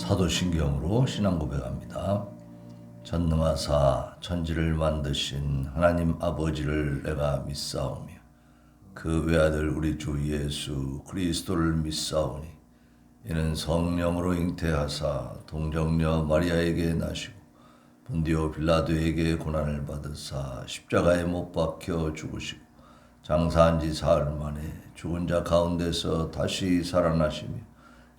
사도신경으로 신앙 고백합니다. 전능하사 천지를 만드신 하나님 아버지를 내가 믿사오며 그 외아들 우리 주 예수 그리스도를 믿사오니 이는 성령으로 잉태하사 동정녀 마리아에게 나시고 본디오 빌라도에게 고난을 받으사 십자가에 못 박혀 죽으시고 장사한 지 사흘 만에 죽은 자 가운데서 다시 살아나시며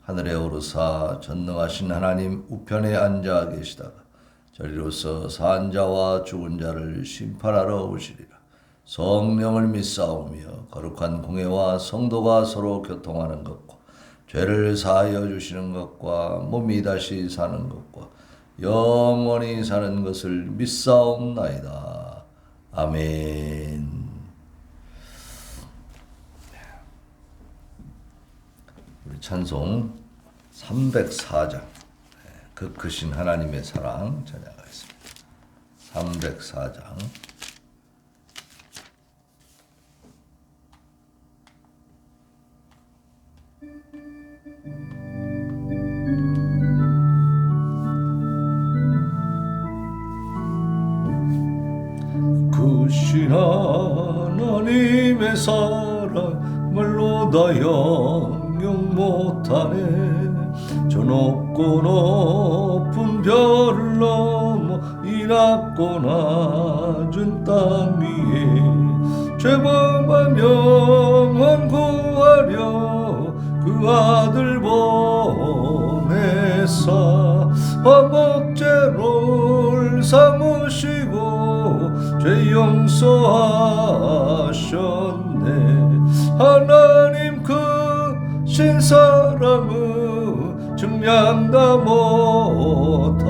하늘에 오르사 전능하신 하나님 우편에 앉아 계시다가 저리로서 산 자와 죽은 자를 심판하러 오시리라. 성령을 믿사오며 거룩한 공회와 성도가 서로 교통하는 것과 죄를 사하여 주시는 것과 몸이 다시 사는 것과 영원히 사는 것을 믿사옵나이다. 아멘. 우리 찬송 304장 그 크신 하나님의 사랑 찬양하겠습니다. 304장 크신 하나님의 사랑 말로 다 영영 못하네. 저 높고 높은 별을 넘어 이 낮고 낮은 땅 위에 죄범한 영혼 구하려 그 아들 보내사 화목제를 삼으시고 죄 용서하셨네. 하나님 크신 사랑을 증량다 못하네.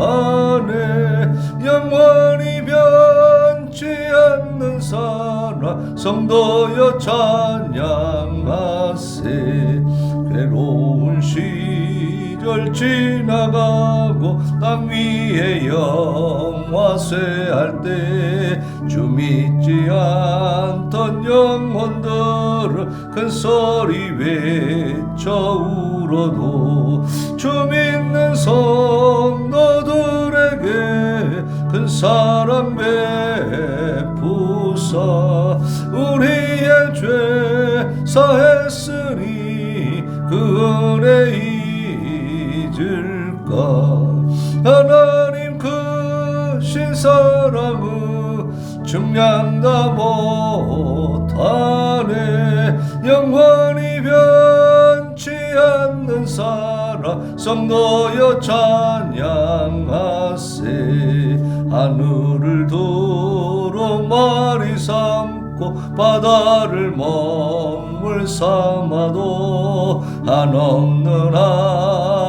영원히 변치 않는 사랑 성도여 찬양하세. 괴로운 시절 지나가고 땅 위에 영화쇠할 때 주 믿지 않던 영혼들은 큰 소리 외쳐 울어도 주 믿는 성도들에게 큰 사랑 베푸사 우리의 죄 사했으니 그 은혜 잊을까. 하나님 크신 사랑은 증량다 못하네. 영원히 변치 않는 사랑 성도여 찬양하세. 하늘을 두루마리 삼고 바다를 먹물 삼아도 한없는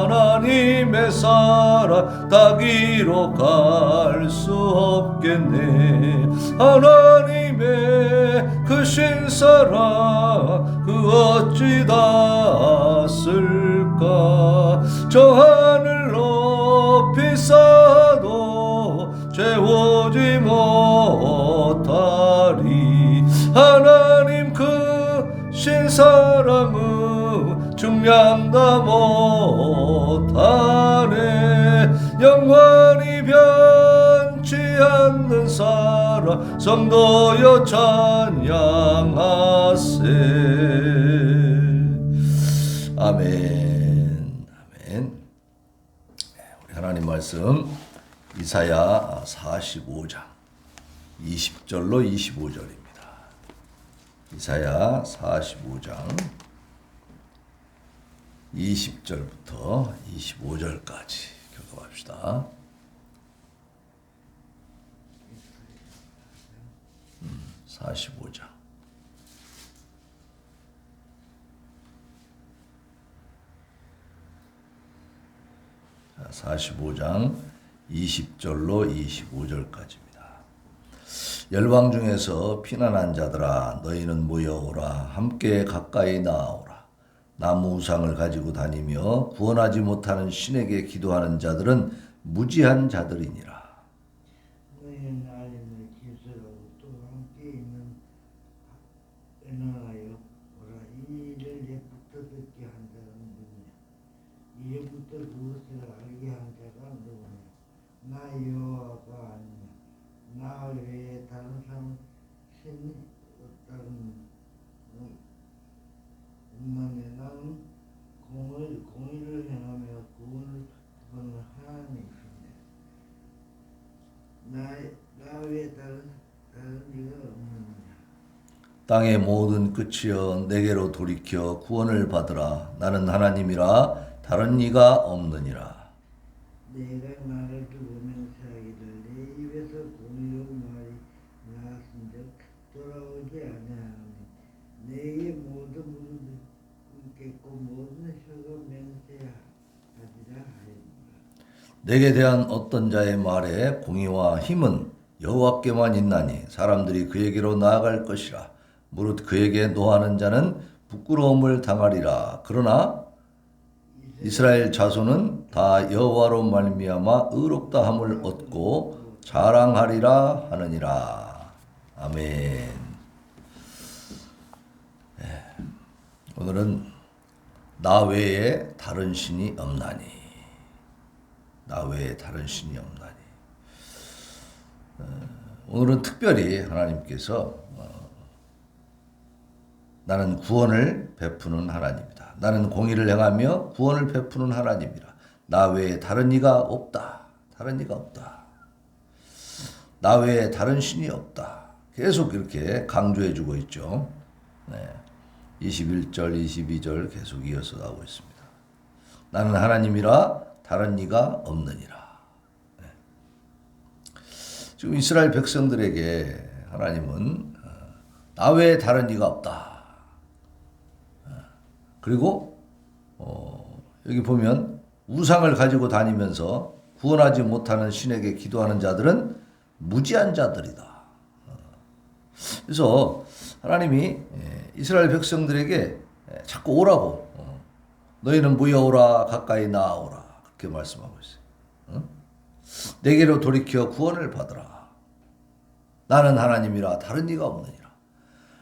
하나님의 사랑 닿기로 갈 수 없겠네. 하나님의 크신 사랑 그 어찌 닿았을까. 저 하늘 높이 쌓아도 채우지 못하리. 하나님 크신 사랑은 증량다 못하네. 영원히 변치 않는 사랑 성도여 찬양하세. 아멘. 아멘. 우리 하나님 말씀 이사야 45장 20절로 25절입니다. 이사야 45장 20절부터 25절까지 교독합시다. 45장 45장 20절로 25절까지입니다. 열방 중에서 피난한 자들아 너희는 모여오라. 함께 가까이 나아오라. 나무 우상을 가지고 다니며 구원하지 못하는 신에게 기도하는 자들은 무지한 자들이니라. 너희는 알림을 기술하고 또 함께 있는 은하여 오라. 이 일을 옛부터 듣게 한 자는 누구냐. 이전부터 그것을 알게 나 여호와가 아니냐. 나 외에 다른 신이 없나니 나는 공의를 행하며 구원을 하는 하나님이시네. 나 외에 다른 이가 없느냐. 땅의 모든 끝이여 내게로 돌이켜 구원을 받으라. 나는 하나님이라 다른 이가 없느니라. 내가 나를 두고 맹세하기를 내 입에서 공의로운 말이 나왔은즉 돌아오지 아니하노니 내게 모든 무릎이 꿇겠고 모든 혀가 맹세하리라 하였노라. 내게 대한 어떤 자의 말에 공의와 힘은 여호와께만 있나니 사람들이 그에게로 나아갈 것이라. 무릇 그에게 노하는 자는 부끄러움을 당하리라. 그러나 이스라엘 자손은 다 여호와로 말미암아 의롭다함을 얻고 자랑하리라 하느니라. 아멘. 오늘은 나 외에 다른 신이 없나니. 나 외에 다른 신이 없나니. 오늘은 특별히 하나님께서 나는 구원을 베푸는 하나님이다. 나는 공의를 행하며 구원을 베푸는 하나님이라. 나 외에 다른 이가 없다. 다른 이가 없다. 나 외에 다른 신이 없다. 계속 이렇게 강조해주고 있죠. 네. 21절, 22절 계속 이어서 나오고 있습니다. 나는 하나님이라 다른 이가 없느니라. 네. 지금 이스라엘 백성들에게 하나님은 나 외에 다른 이가 없다. 그리고 여기 보면 우상을 가지고 다니면서 구원하지 못하는 신에게 기도하는 자들은 무지한 자들이다. 그래서 하나님이 이스라엘 백성들에게 자꾸 오라고 너희는 모여오라 가까이 나아오라 그렇게 말씀하고 있어요. 내게로 돌이켜 구원을 받으라. 나는 하나님이라 다른 이가 없느니라.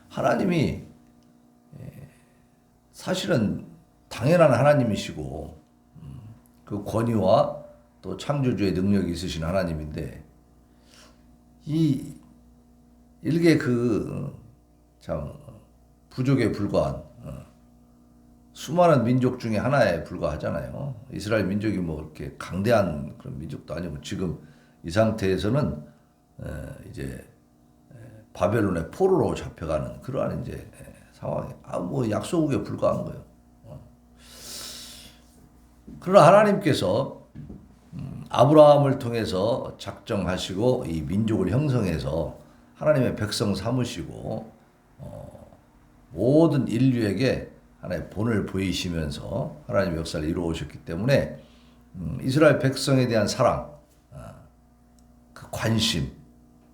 하나님이 사실은 당연한 하나님이시고 그 권위와 또 창조주의 능력이 있으신 하나님인데 이 일개 참 부족에 불과한 수많은 민족 중에 하나에 불과하잖아요. 이스라엘 민족이 뭐 이렇게 강대한 그런 민족도 아니고 지금 이 상태에서는 이제 바벨론의 포로로 잡혀가는 그러한 이제 상황이 뭐 약소국에 불과한 거예요. 그러나 하나님께서 아브라함을 통해서 작정하시고 이 민족을 형성해서 하나님의 백성 삼으시고 모든 인류에게 하나님의 본을 보이시면서 하나님의 역사를 이루어오셨기 때문에 이스라엘 백성에 대한 사랑, 그 관심,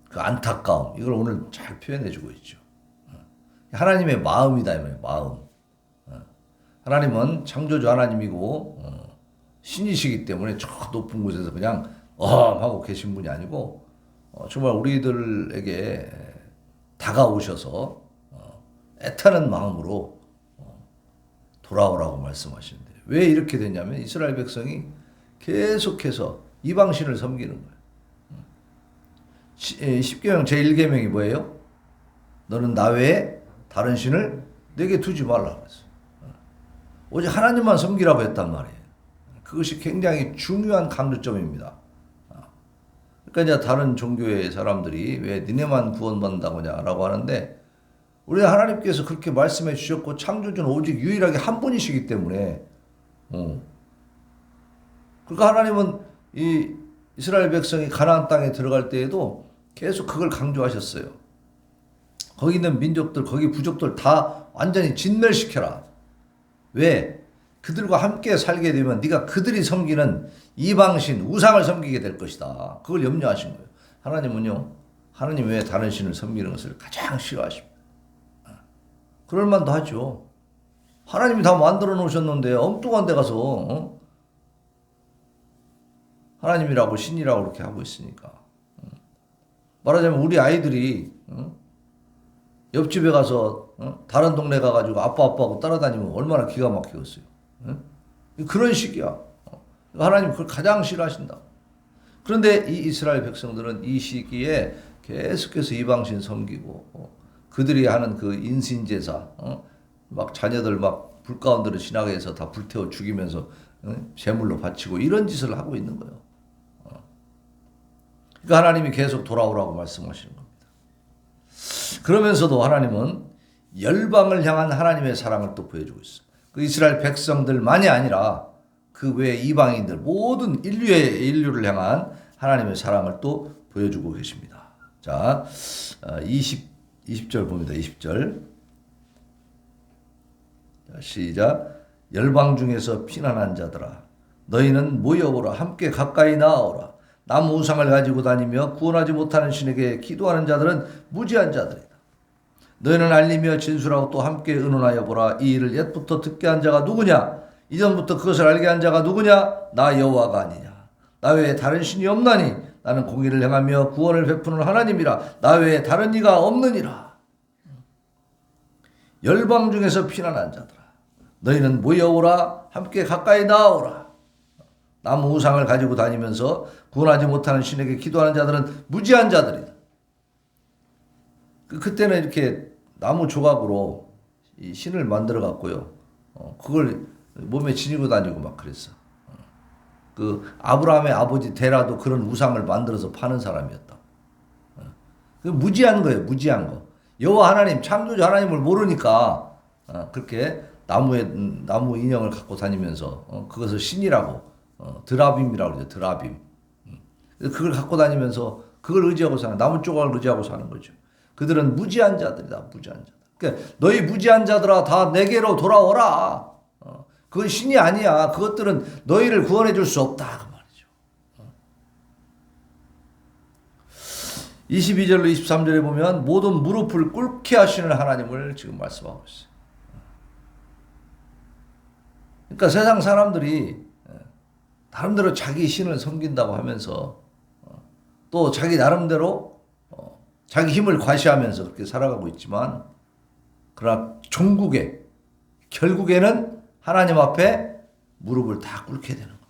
그 안타까움 이걸 오늘 잘 표현해주고 있죠. 하나님의 마음이다 이 말이에요. 마음. 하나님은 창조주 하나님이고 신이시기 때문에 저 높은 곳에서 그냥 하고 계신 분이 아니고 정말 우리들에게 다가오셔서 애타는 마음으로 돌아오라고 말씀하시는데 왜 이렇게 됐냐면 이스라엘 백성이 계속해서 이방신을 섬기는 거예요. 십계명 제1계명이 뭐예요? 너는 나 외에 다른 신을 내게 두지 말라 그랬어요. 오직 하나님만 섬기라고 했단 말이에요. 그것이 굉장히 중요한 강조점입니다. 그러니까 이제 다른 종교의 사람들이 왜 니네만 구원받는다고냐라고 하는데 우리 하나님께서 그렇게 말씀해 주셨고 창조주는 오직 유일하게 한 분이시기 때문에 그러니까 하나님은 이 이스라엘 백성이 가나안 땅에 들어갈 때에도 계속 그걸 강조하셨어요. 거기 있는 민족들, 거기 부족들 다 완전히 진멸시켜라. 왜? 그들과 함께 살게 되면 네가 그들이 섬기는 이방신, 우상을 섬기게 될 것이다. 그걸 염려하신 거예요. 하나님은요. 하나님 외에 다른 신을 섬기는 것을 가장 싫어하십니다. 그럴 만도 하죠. 하나님이 다 만들어 놓으셨는데 엉뚱한 데 가서 하나님이라고 신이라고 그렇게 하고 있으니까. 말하자면 우리 아이들이 옆집에 가서 다른 동네 가가지고 아빠하고 따라다니면 얼마나 기가 막히겠어요. 그런 식이야. 하나님 그걸 가장 싫어하신다. 그런데 이 이스라엘 백성들은 이 시기에 계속해서 이방신 섬기고 그들이 하는 그 인신제사 막 자녀들 막 불 가운데로 지나게 해서 다 불태워 죽이면서 제물로 바치고 이런 짓을 하고 있는 거예요. 그러니까 하나님이 계속 돌아오라고 말씀하시는 겁니다. 그러면서도 하나님은 열방을 향한 하나님의 사랑을 또 보여주고 있어요. 그 이스라엘 백성들만이 아니라 그 외 이방인들 모든 인류를 향한 하나님의 사랑을 또 보여주고 계십니다. 자, 20절 봅니다. 20절. 자, 시작. 열방 중에서 피난한 자들아, 너희는 모여오라. 함께 가까이 나아오라. 나무 우상을 가지고 다니며 구원하지 못하는 신에게 기도하는 자들은 무지한 자들이다. 너희는 알리며 진술하고 또 함께 의논하여 보라. 이 일을 옛부터 듣게 한 자가 누구냐? 이전부터 그것을 알게 한 자가 누구냐? 나 여호와가 아니냐? 나 외에 다른 신이 없나니? 나는 공의를 행하며 구원을 베푸는 하나님이라. 나 외에 다른 이가 없느니라. 열방 중에서 피난한 자들아, 너희는 모여오라. 함께 가까이 나아오라. 나무 우상을 가지고 다니면서 구원하지 못하는 신에게 기도하는 자들은 무지한 자들이다. 그때는 이렇게 나무 조각으로 이 신을 만들어 갖고요. 그걸 몸에 지니고 다니고 막 그랬어. 그 아브라함의 아버지 데라도 그런 우상을 만들어서 파는 사람이었다. 그 무지한 거예요. 무지한 거. 여호와 하나님, 창조주 하나님을 모르니까 그렇게 나무 인형을 갖고 다니면서 그것을 신이라고 드라빔이라고 그러죠. 드라빔. 그걸 갖고 다니면서 그걸 의지하고 사는, 나무 조각을 의지하고 사는 거죠. 그들은 무지한 자들이다. 무지한 자들. 그러니까 너희 무지한 자들아 다 내게로 돌아오라. 그건 신이 아니야. 그것들은 너희를 구원해 줄 수 없다. 그 말이죠. 22절로 23절에 보면 모든 무릎을 꿇게 하시는 하나님을 지금 말씀하고 있어요. 그러니까 세상 사람들이 나름대로 자기 신을 섬긴다고 하면서 또 자기 나름대로 자기 힘을 과시하면서 그렇게 살아가고 있지만, 그러나 종국에 결국에는 하나님 앞에 무릎을 다 꿇게 되는 겁니다.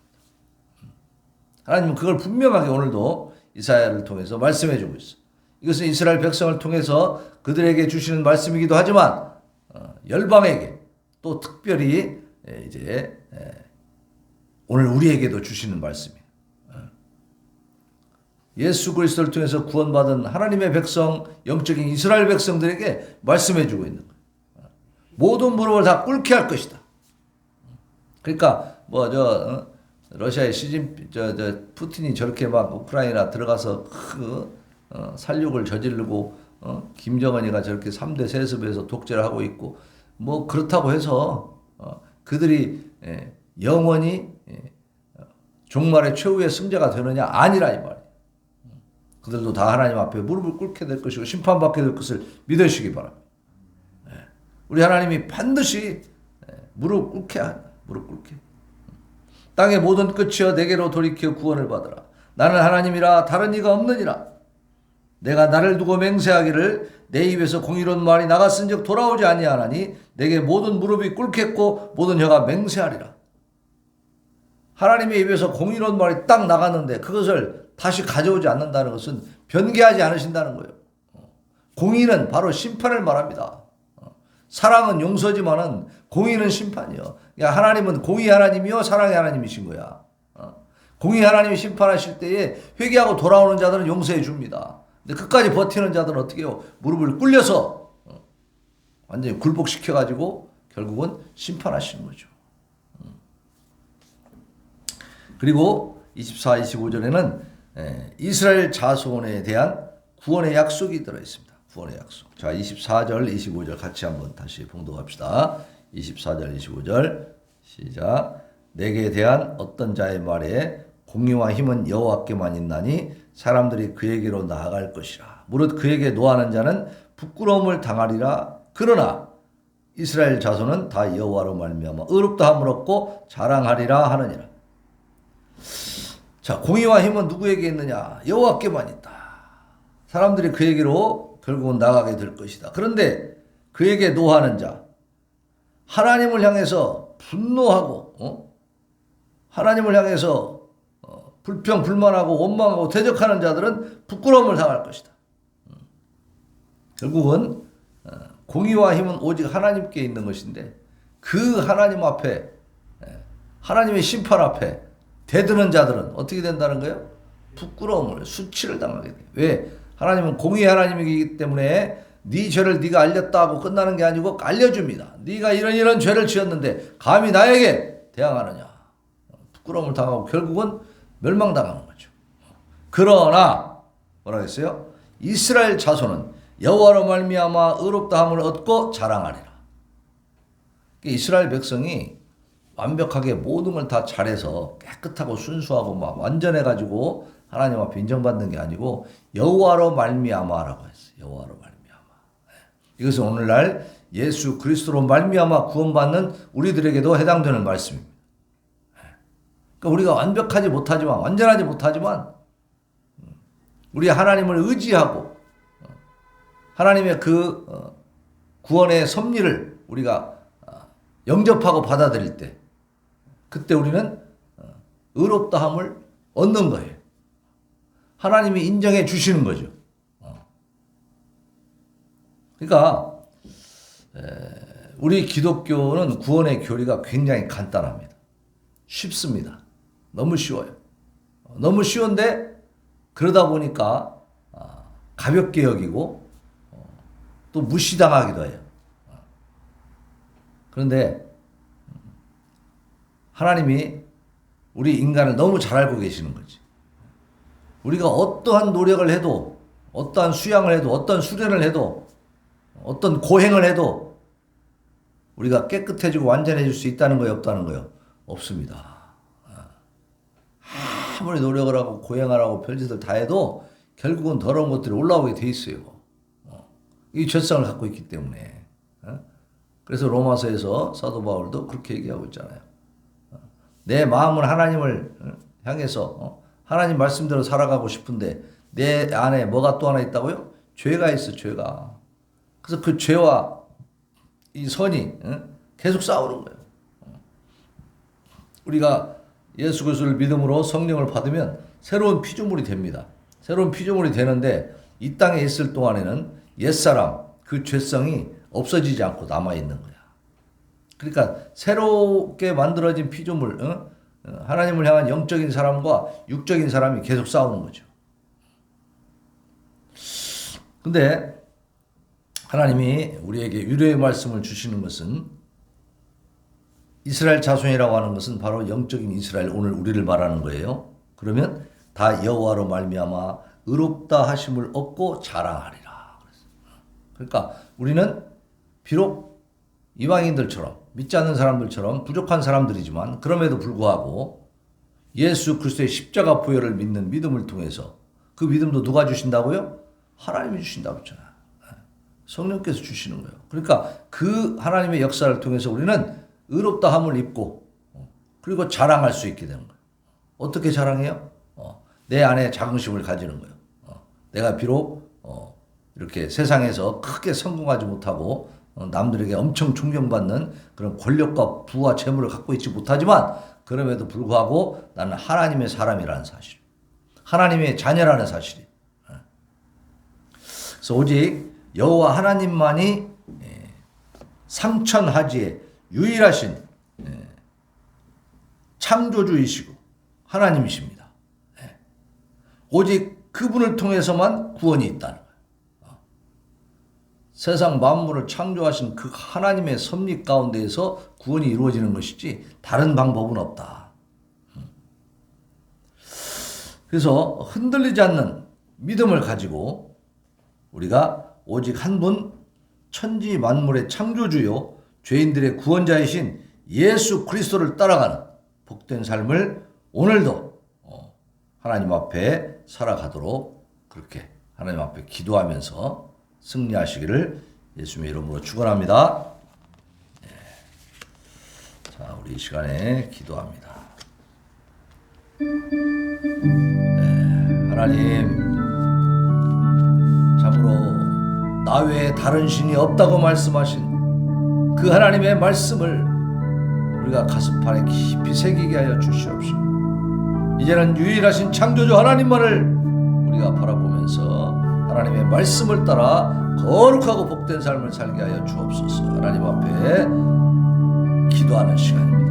하나님은 그걸 분명하게 오늘도 이사야를 통해서 말씀해 주고 있어요. 이것은 이스라엘 백성을 통해서 그들에게 주시는 말씀이기도 하지만 열방에게 또 특별히 이제 오늘 우리에게도 주시는 말씀이에요. 예수 그리스도를 통해서 구원받은 하나님의 백성, 영적인 이스라엘 백성들에게 말씀해 주고 있는 거예요. 모든 무릎을 다 꿇게 할 것이다. 그러니까 러시아의 푸틴이 저렇게 막 우크라이나 들어가서 살육을 저지르고 김정은이가 저렇게 3대 세습에서 독재를 하고 있고 뭐 그렇다고 해서 그들이 영원히 종말의 최후의 승자가 되느냐? 아니라 이 말이에요. 그들도 다 하나님 앞에 무릎을 꿇게 될 것이고 심판받게 될 것을 믿으시기 바랍니다. 우리 하나님이 반드시 무릎 꿇게 합니다. 무릎 꿇게. 땅의 모든 끝이여 내게로 돌이켜 구원을 받으라. 나는 하나님이라 다른 이가 없느니라. 내가 나를 두고 맹세하기를 내 입에서 공의로운 말이 나갔은즉 돌아오지 아니하나니 내게 모든 무릎이 꿇겠고 모든 혀가 맹세하리라. 하나님의 입에서 공의로운 말이 딱 나갔는데 그것을 다시 가져오지 않는다는 것은 변개하지 않으신다는 거예요. 공의는 바로 심판을 말합니다. 사랑은 용서지만은 공의는 심판이요. 그러니까 하나님은 공의 하나님이요 사랑의 하나님이신 거야. 공의 하나님이 심판하실 때에 회개하고 돌아오는 자들은 용서해 줍니다. 근데 끝까지 버티는 자들은 어떻게 해요? 무릎을 꿇려서 완전히 굴복시켜가지고 결국은 심판하시는 거죠. 그리고 24, 25절에는 이스라엘 자손에 대한 구원의 약속이 들어있습니다. 구원의 약속. 자, 24절, 25절 같이 한번 다시 봉독합시다. 24절, 25절 시작. 내게 대한 어떤 자의 말에 공의와 힘은 여호와께만 있나니 사람들이 그에게로 나아갈 것이라. 무릇 그에게 노하는 자는 부끄러움을 당하리라. 그러나 이스라엘 자손은 다 여호와로 말미암아 의롭다함을 얻고 자랑하리라 하느니라. 자, 공의와 힘은 누구에게 있느냐? 여호와께만 있다. 사람들이 그에게로 결국은 나가게 될 것이다. 그런데 그에게 노하는 자, 하나님을 향해서 분노하고 하나님을 향해서 불평 불만하고 원망하고 대적하는 자들은 부끄러움을 당할 것이다. 결국은 공의와 힘은 오직 하나님께 있는 것인데 그 하나님 앞에 하나님의 심판 앞에 대드는 자들은 어떻게 된다는 거예요? 부끄러움을 수치를 당하게 돼요. 왜? 하나님은 공의의 하나님이기 때문에 네 죄를 네가 알렸다 하고 끝나는 게 아니고 알려줍니다. 네가 이런 죄를 지었는데 감히 나에게 대항하느냐. 부끄러움을 당하고 결국은 멸망당하는 거죠. 그러나 뭐라고 했어요? 이스라엘 자손은 여호와로 말미암아 의롭다함을 얻고 자랑하리라. 이스라엘 백성이 완벽하게 모든 걸 다 잘해서 깨끗하고 순수하고 막 완전해가지고 하나님 앞에 인정받는 게 아니고 여호와로 말미암아라고 했어요. 여호와로 말미암아. 이것은 오늘날 예수 그리스도로 말미암아 구원받는 우리들에게도 해당되는 말씀입니다. 그러니까 우리가 완벽하지 못하지만 완전하지 못하지만 우리 하나님을 의지하고 하나님의 그 구원의 섭리를 우리가 영접하고 받아들일 때 그때 우리는 의롭다함을 얻는 거예요. 하나님이 인정해 주시는 거죠. 그러니까 우리 기독교는 구원의 교리가 굉장히 간단합니다. 쉽습니다. 너무 쉬워요. 너무 쉬운데 그러다 보니까 가볍게 여기고 또 무시당하기도 해요. 그런데 하나님이 우리 인간을 너무 잘 알고 계시는 거지. 우리가 어떠한 노력을 해도 어떠한 수양을 해도 어떤 수련을 해도 어떤 고행을 해도 우리가 깨끗해지고 완전해질 수 있다는 거예요? 없다는 거예요? 없습니다. 아무리 노력을 하고 고행을 하고 별짓을 다 해도 결국은 더러운 것들이 올라오게 돼 있어요. 이 죄성을 갖고 있기 때문에. 그래서 로마서에서 사도 바울도 그렇게 얘기하고 있잖아요. 내 마음은 하나님을 향해서 하나님 말씀대로 살아가고 싶은데 내 안에 뭐가 또 하나 있다고요? 죄가 있어, 죄가. 그래서 그 죄와 이 선이 계속 싸우는 거예요. 우리가 예수 그리스도를 믿음으로 성령을 받으면 새로운 피조물이 됩니다. 새로운 피조물이 되는데 이 땅에 있을 동안에는 옛사람, 그 죄성이 없어지지 않고 남아있는 거야. 그러니까 새롭게 만들어진 피조물, 하나님을 향한 영적인 사람과 육적인 사람이 계속 싸우는 거죠. 근데 하나님이 우리에게 위로의 말씀을 주시는 것은 이스라엘 자손이라고 하는 것은 바로 영적인 이스라엘, 오늘 우리를 말하는 거예요. 그러면 다 여호와로 말미암아 의롭다 하심을 얻고 자랑하리라. 그러니까 우리는 비록 이방인들처럼 믿지 않는 사람들처럼 부족한 사람들이지만 그럼에도 불구하고 예수 그리스도의 십자가 보혈을 믿는 믿음을 통해서 그 믿음도 누가 주신다고요? 하나님이 주신다고 했잖아요. 성령께서 주시는 거예요. 그러니까 그 하나님의 역사를 통해서 우리는 의롭다함을 입고 그리고 자랑할 수 있게 되는 거예요. 어떻게 자랑해요? 내 안에 자긍심을 가지는 거예요. 내가 비록 이렇게 세상에서 크게 성공하지 못하고 남들에게 엄청 존경받는 그런 권력과 부와 재물을 갖고 있지 못하지만 그럼에도 불구하고 나는 하나님의 사람이라는 사실, 하나님의 자녀라는 사실이에요. 그래서 오직 여호와 하나님만이 상천하지에 유일하신 창조주이시고 하나님이십니다. 오직 그분을 통해서만 구원이 있다는 거예요. 세상 만물을 창조하신 그 하나님의 섭리 가운데에서 구원이 이루어지는 것이지 다른 방법은 없다. 그래서 흔들리지 않는 믿음을 가지고 우리가 오직 한 분 천지 만물의 창조주요 죄인들의 구원자이신 예수 그리스도를 따라가는 복된 삶을 오늘도 하나님 앞에 살아가도록 그렇게 하나님 앞에 기도하면서 승리하시기를 예수님의 이름으로 축원합니다. 네. 자, 우리 이 시간에 기도합니다. 네, 하나님, 참으로 나 외에 다른 신이 없다고 말씀하신 그 하나님의 말씀을 우리가 가슴판에 깊이 새기게 하여 주시옵시고 이제는 유일하신 창조주 하나님만을 우리가 바라보면서 하나님의 말씀을 따라 거룩하고 복된 삶을 살게 하여 주옵소서. 하나님 앞에 기도하는 시간입니다.